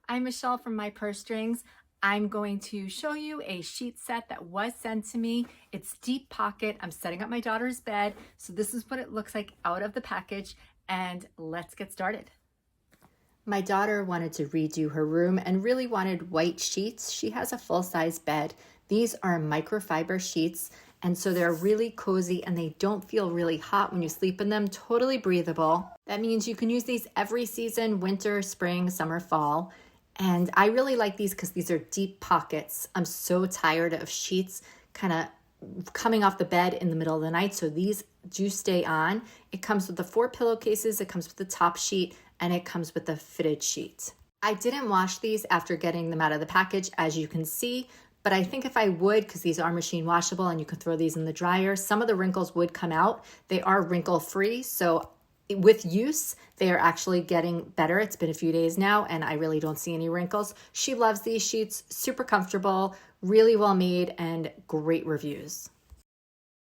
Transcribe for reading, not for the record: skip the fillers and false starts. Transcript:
I'm Michelle from My Purse Strings. I'm going to show you a sheet set that was sent to me. It's deep pocket. I'm setting up my daughter's bed. So this is what it looks like out of the package, and let's get started. My daughter wanted to redo her room and really wanted white sheets. She has a full-size bed. These are microfiber sheets, and so they're really cozy and they don't feel really hot when you sleep in them. Totally breathable. That means you can use these every season: winter, spring, summer, fall. And I really like these because these are deep pockets. I'm so tired of sheets kind of coming off the bed in the middle of the night, so these do stay on. It comes with the 4 pillowcases, it comes with the top sheet, and it comes with the fitted sheet. I didn't wash these after getting them out of the package, as you can see, but I think if I would, because these are machine washable and you can throw these in the dryer, some of the wrinkles would come out. They are wrinkle free, so with use, they are actually getting better. It's been a few days now and I really don't see any wrinkles. She loves these sheets, super comfortable, really well made, and great reviews.